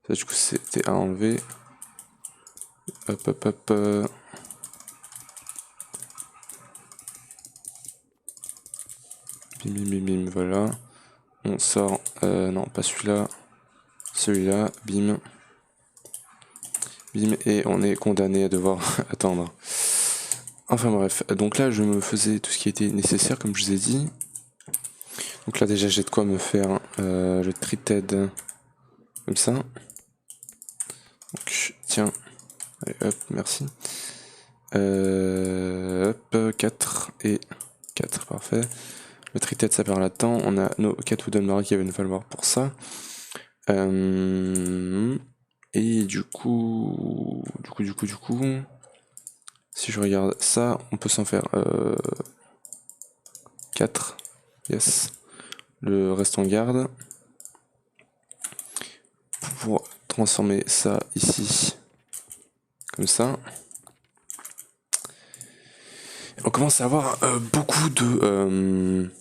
Ça du coup c'était à enlever. Hop hop hop. Bim bim bim bim, voilà. On sort, non pas celui-là, celui-là, bim. Bim, et on est condamné à devoir attendre. Enfin bref, donc là je me faisais tout ce qui était nécessaire comme je vous ai dit. Donc là déjà j'ai de quoi me faire le treated comme ça. Donc tiens, allez hop, merci. Hop, 4 et 4, parfait. Le treated ça perd là-dedans, on a nos 4 wooden barrels qui va nous falloir pour ça. Et du coup, si je regarde ça, on peut s'en faire 4. Yes. Le reste on garde. Pour transformer ça ici. Comme ça. On commence à avoir beaucoup de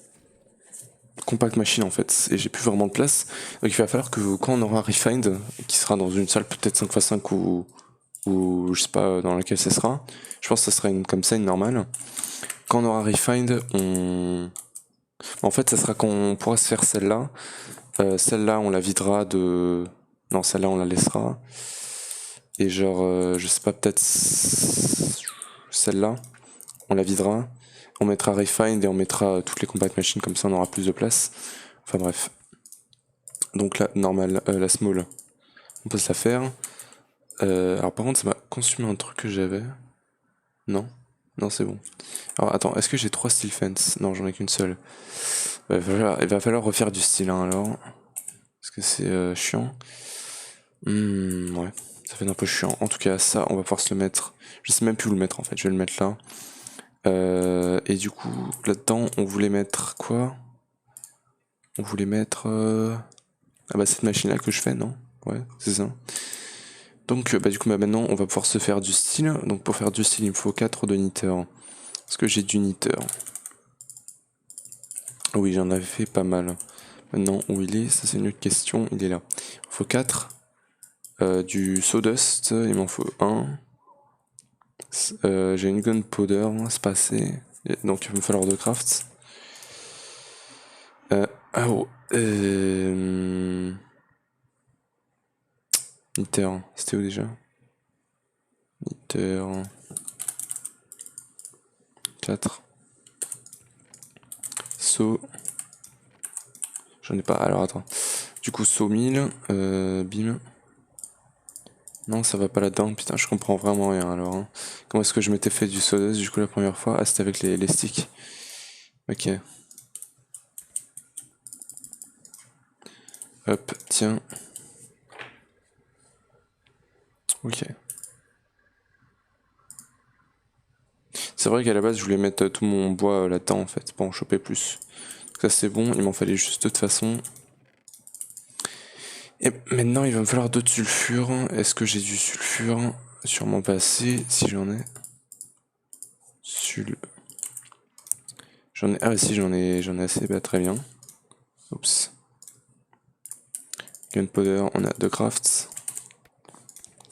compact machine en fait. Et j'ai plus vraiment de place. Donc il va falloir que quand on aura Refined, qui sera dans une salle peut-être 5x5 ou je sais pas dans laquelle ça sera. Je pense que ça sera comme ça, une normale. Quand on aura Refined, en fait, ça sera qu'on pourra se faire celle-là. Celle-là, on la videra de... Non, celle-là, on la laissera. Et genre, je sais pas, peut-être... Celle-là, on la videra. On mettra Refined et on mettra toutes les compact machines, comme ça on aura plus de place. Enfin bref. Donc là, normal, la small, on peut se la faire. Alors par contre, ça m'a consumé un truc que j'avais. Non? Non, c'est bon. Alors attends, est-ce que j'ai 3 steel fence? Non, j'en ai qu'une seule. Il va falloir refaire du style hein, alors. Parce que c'est chiant. Ouais, ça fait un peu chiant. En tout cas, ça, on va pouvoir se le mettre. Je sais même plus où le mettre en fait, je vais le mettre là. Et du coup, là-dedans, on voulait mettre quoi? On voulait mettre... Ah bah cette machine-là que je fais, non? Ouais, c'est ça. Donc bah du coup, bah, maintenant, on va pouvoir se faire du style. Donc pour faire du style, il me faut 4 de knitter. Est-ce que j'ai du knitter? Oui, j'en avais fait pas mal. Maintenant, où il est? Ça, c'est une autre question. Il est là. Il faut 4. Du sawdust, il m'en faut 1. J'ai une gunpowder, c'est pas assez. Donc il va me falloir 2 crafts. Ah oh. Knitter, c'était où déjà? Knitter. 4. Saw. J'en ai pas. Alors attends. Du coup, saw 1000. Bim. Non, ça va pas là-dedans. Putain, je comprends vraiment rien alors. Hein. Comment est-ce que je m'étais fait du sawdust du coup la première fois? Ah, c'était avec les sticks. Ok. Hop, tiens. Ok. C'est vrai qu'à la base, je voulais mettre tout mon bois là-dedans en fait, pour en choper plus. Donc ça c'est bon, il m'en fallait juste de toute façon. Et maintenant, il va me falloir d'autres sulfures. Est-ce que j'ai du sulfure? Sûrement pas assez, si j'en ai. J'en ai... Ah si, j'en ai assez, bah très bien. Oups. Gunpowder, on a 2 crafts.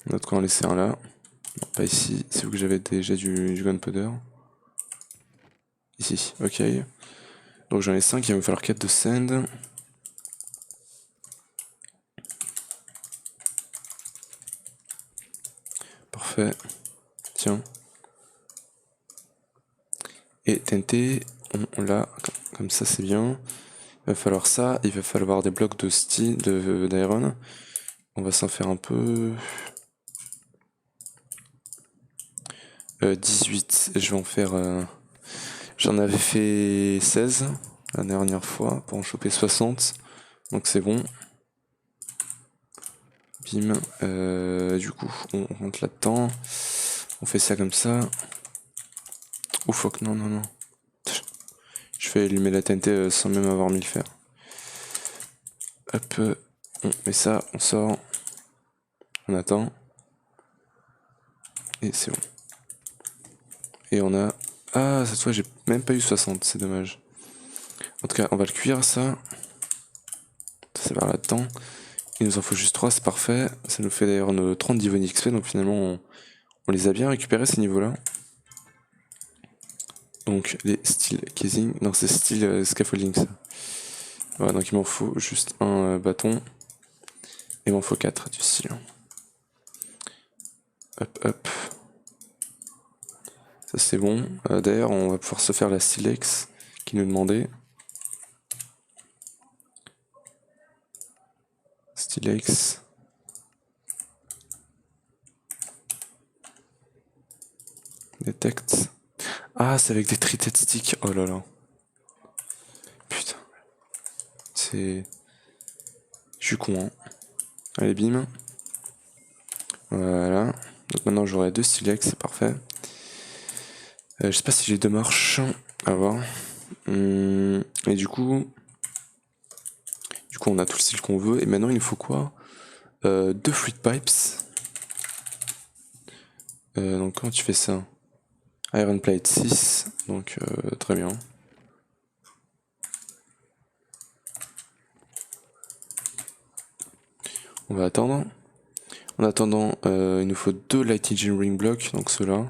On a de quoi en laisser un là. Non, pas ici, c'est où que j'avais déjà du gunpowder. Ici, ok. Donc j'en ai 5, il va me falloir 4 de sand. Parfait. Tiens. Et TNT, on l'a, comme ça c'est bien. Il va falloir ça, il va falloir des blocs de steel, d'iron. On va s'en faire un peu. 18, et je vais en faire. J'en avais fait 16 la dernière fois pour en choper 60. Donc c'est bon. Bim. Du coup, on rentre là-dedans. On fait ça comme ça. Oh fuck, non, non, non. Je vais allumer la TNT sans même avoir mis le fer. Hop, on met ça, on sort. On attend. Et c'est bon. Et on a... Ah, cette fois j'ai même pas eu 60, c'est dommage. En tout cas, on va le cuire ça. Ça va là-dedans. Il nous en faut juste 3, c'est parfait. Ça nous fait d'ailleurs nos 30 d'Ivony XP, donc finalement on les a bien récupérés ces niveaux-là. Donc les steel casing, non c'est steel scaffolding ça. Voilà, donc il m'en faut juste un bâton. Il m'en faut 4 du steel. Hop hop. Ça c'est bon. D'ailleurs on va pouvoir se faire la silex qui nous demandait. Stilex. Detect. Ah, c'est avec des treated sticks. Oh là là. Putain. C'est... Je suis con, hein. Allez, bim. Voilà. Donc maintenant j'aurai 2 stilex, c'est parfait. Je sais pas si j'ai 2 marches. À voir. Et du coup... on a tout le style qu'on veut. Et maintenant il nous faut quoi 2 fluid pipes. Donc comment tu fais ça? Iron plate 6. Donc très bien. On va attendre. En attendant, il nous faut 2 light engineering blocks, donc ceux-là.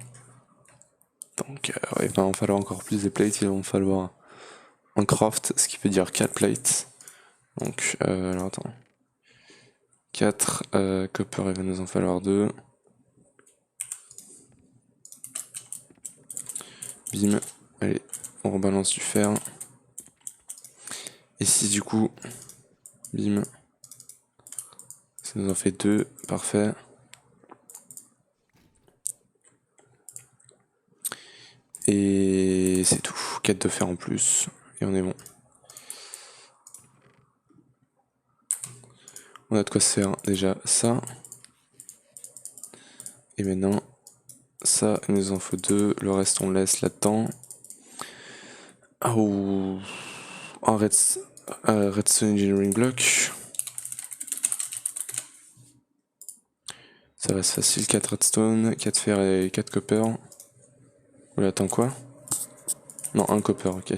Donc ouais, il va en falloir encore plus de plates, il va en falloir un craft, ce qui veut dire 4 plates. Donc alors attends. 4 copper, il va nous en falloir 2. Bim. Allez, on rebalance du fer. Et si du coup, bim, ça nous en fait 2, parfait. Et c'est tout, 4 de fer en plus, et on est bon. On a de quoi se faire déjà ça. Et maintenant, ça, il nous en faut 2, le reste on laisse là-dedans. Oh, un redstone engineering block. Ça reste facile, 4 redstone, 4 fer et 4 copper. On attend quoi? Non, un copper, ok.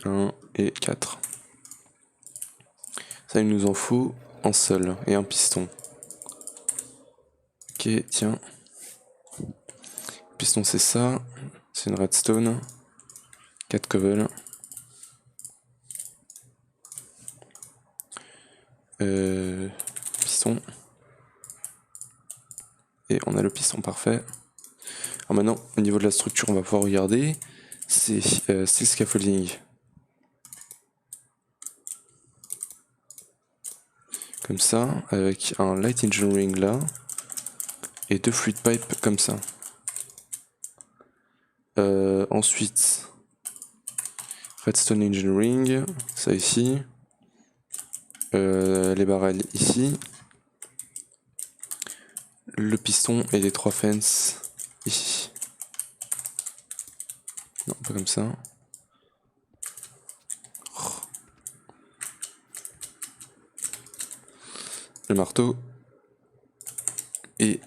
1 et 4. Ça, il nous en faut un seul et un piston. Ok, tiens. Piston, c'est ça. C'est une redstone. 4 cobble. Piston. Et on a le piston parfait. Alors maintenant, au niveau de la structure, on va pouvoir regarder. C'est steel scaffolding. Comme ça, avec un light engineering là. Et 2 fluid pipes comme ça. Ensuite, redstone engineering, ça ici. Les barrels ici. Le piston et les 3 fences ici. Non, pas comme ça. Le marteau. Et...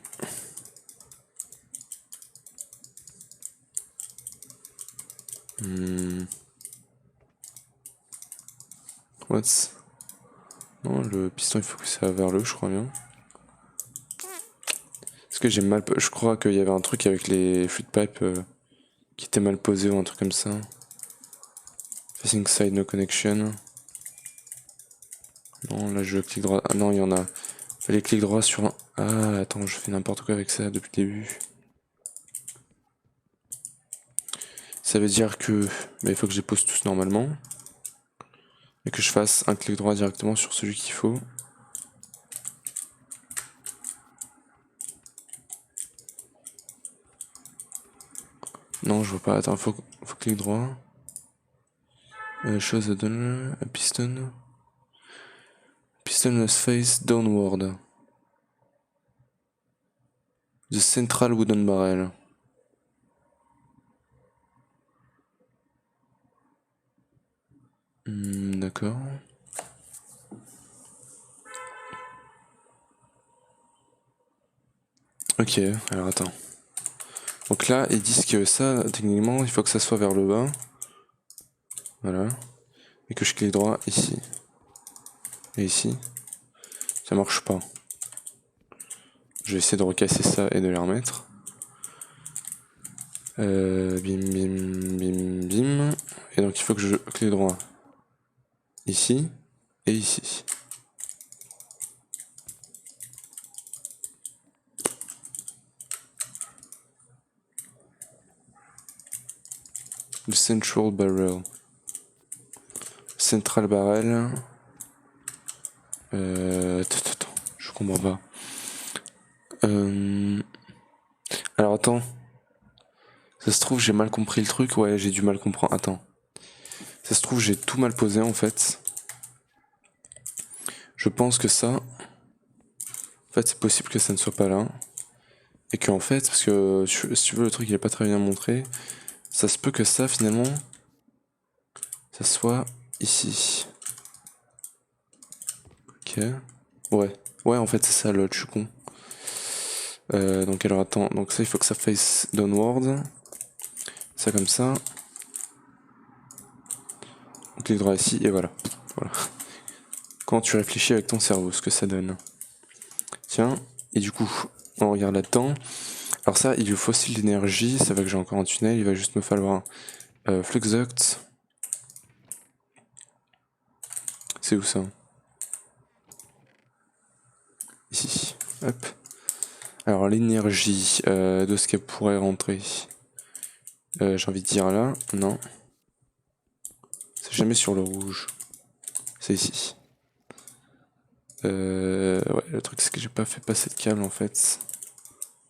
What? Non, le piston il faut que ça vers le haut, je crois bien. que j'ai mal... Je crois qu'il y avait un truc avec les fluid pipes qui était mal posé ou un truc comme ça. Facing side no connection. Non, là je clique droit. Ah non, il y en a. Fallait cliquer droit sur un. Ah, attends, je fais n'importe quoi avec ça depuis le début. Ça veut dire que il faut que je les pose tous normalement. Et que je fasse un clic droit directement sur celui qu'il faut. Non, je vois pas. Attends, faut clic droit. Chose donne a piston. Piston must face downward. The central wooden barrel. D'accord. Ok, alors attends. Donc là, ils disent que ça, techniquement, il faut que ça soit vers le bas. Voilà. Et que je clique droit ici. Et ici. Ça marche pas. Je vais essayer de recasser ça et de les remettre. Bim, bim, bim, bim. Et donc il faut que je clique droit. Ici. Et ici. Le central barrel. Central barrel. Attends, je comprends pas. Alors attends. Ça se trouve j'ai mal compris le truc. Ouais, j'ai du mal comprendre. Attends. Ça se trouve j'ai tout mal posé en fait. Je pense que ça. En fait c'est possible que ça ne soit pas là. Et que en fait, parce que si tu veux le truc il est pas très bien montré. Ça se peut que ça finalement. Ça soit ici. Ok. Ouais. Ouais en fait c'est ça l'autre, je suis con. Donc alors attends, donc ça il faut que ça face downward. Ça comme ça. On clique droit ici et voilà. Voilà. Quand tu réfléchis avec ton cerveau, ce que ça donne. Tiens, et du coup, on regarde là-dedans. Alors ça, il lui faut aussi de l'énergie, ça va que j'ai encore un tunnel, il va juste me falloir un Fluxduct. C'est où ça? Ici, hop. Alors l'énergie de ce qu'elle pourrait rentrer. J'ai envie de dire là, non. C'est jamais sur le rouge. C'est ici. Ouais, le truc c'est que j'ai pas fait passer de câble en fait.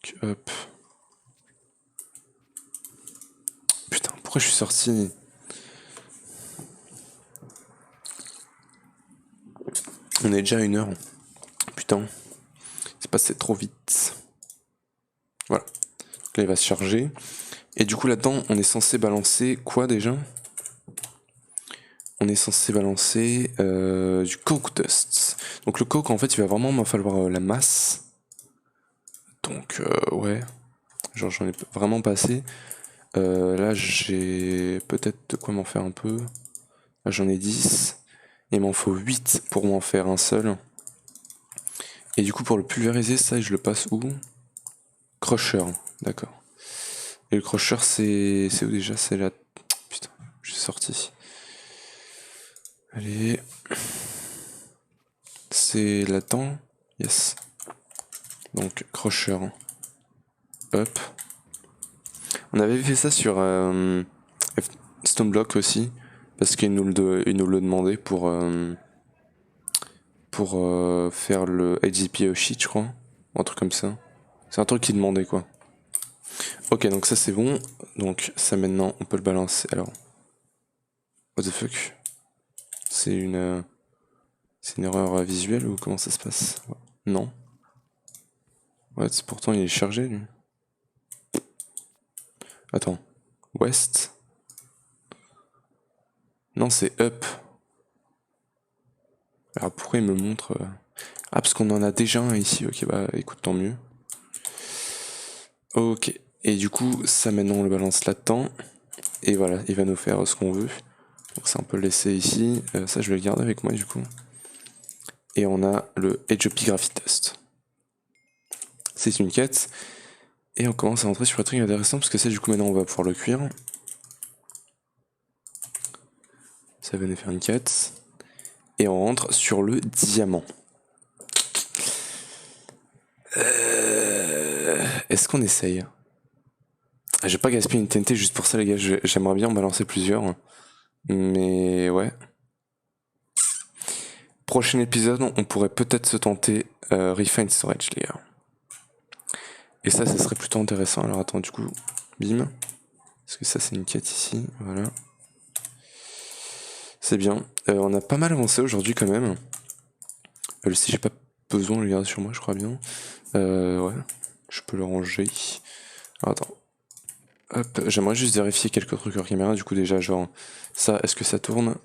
Donc, hop. Putain, pourquoi je suis sorti? On est déjà à 1 heure. Putain, c'est passé trop vite. Voilà. Donc là il va se charger. Et du coup là-dedans, on est censé balancer quoi déjà? On est censé balancer du coke dust. Donc le coke en fait il va vraiment m'en falloir la masse. Donc ouais, genre j'en ai vraiment pas assez. Là j'ai peut-être de quoi m'en faire un peu. Là j'en ai 10. Il m'en faut 8 pour m'en faire un seul. Et du coup pour le pulvériser ça je le passe où? Crusher, d'accord. Et le crusher c'est où déjà? C'est là. Putain, je suis sorti. Allez. C'est là-dedans. Yes. Donc crusher. Hop. On avait fait ça sur Stoneblock aussi. Parce qu'il nous le demandait pour faire le HGPO sheet, je crois. Un truc comme ça. C'est un truc qu'il demandait quoi. Ok, donc ça c'est bon. Donc ça maintenant on peut le balancer. Alors. What the fuck? C'est une erreur visuelle ou comment ça se passe? Non. Ouais, pourtant il est chargé lui. Attends. West. Non, c'est up. Alors pourquoi il me montre Ah, parce qu'on en a déjà un ici. Ok, bah écoute, tant mieux. Ok. Et du coup, ça maintenant on le balance là-dedans. Et voilà, il va nous faire ce qu'on veut. Donc ça on peut le laisser ici. Ça je vais le garder avec moi du coup. Et on a le HEP Graphite Dust. c'est une quête. Et on commence à rentrer sur un truc intéressant parce que ça, du coup, maintenant on va pouvoir le cuire. Ça venait faire une quête. Et on rentre sur le diamant. Est-ce qu'on essaye? Je vais pas gaspiller une TNT juste pour ça, les gars. J'aimerais bien en balancer plusieurs. Mais ouais. Prochain épisode, on pourrait peut-être se tenter Refine Storage, les gars. Et ça serait plutôt intéressant. Alors attends, du coup, bim. Parce que ça, c'est une quête ici. Voilà. C'est bien. On a pas mal avancé aujourd'hui quand même. Si j'ai pas besoin de le garder sur moi, je crois bien. Ouais. Je peux le ranger. Alors, attends. Hop, j'aimerais juste vérifier quelques trucs hors caméra. Du coup, déjà, genre, ça, est-ce que ça tourne?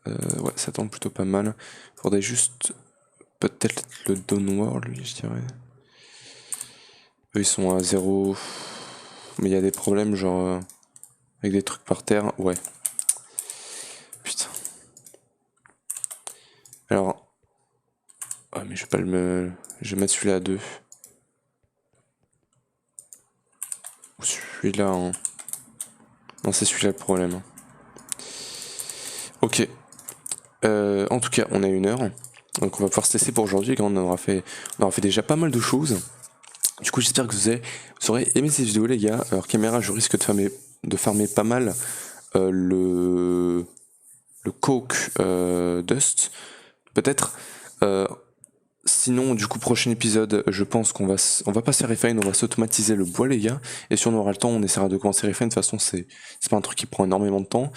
Ouais, ça tourne plutôt pas mal. Faudrait juste peut-être le downward, lui, je dirais. Eux, ils sont à 0. Mais il y a des problèmes, genre, avec des trucs par terre. Ouais. Putain. Alors. Ah, mais je vais pas le. Je vais mettre celui-là à 2. Ou celui-là, hein. Non, c'est celui-là le problème. Ok. En tout cas, on a 1 heure. Donc on va pouvoir se tester pour aujourd'hui. On aura fait déjà pas mal de choses. Du coup, j'espère que vous aurez aimé cette vidéo, les gars. Alors, caméra, je risque de farmer pas mal le coke dust. Peut-être. Sinon, du coup, prochain épisode, je pense qu'on va passer Refine, on va s'automatiser le bois, les gars. Et si on aura le temps, on essaiera de commencer Refine. De toute façon, c'est pas un truc qui prend énormément de temps.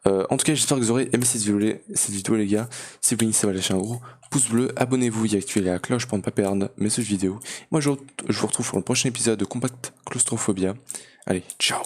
En tout cas, j'espère que vous aurez aimé cette vidéo, les gars. Si vous voulez, ça va lâcher un gros pouce bleu, abonnez-vous et activez la cloche pour ne pas perdre mes autres vidéos. Moi, je vous retrouve pour le prochain épisode de Compact Claustrophobia. Allez, ciao!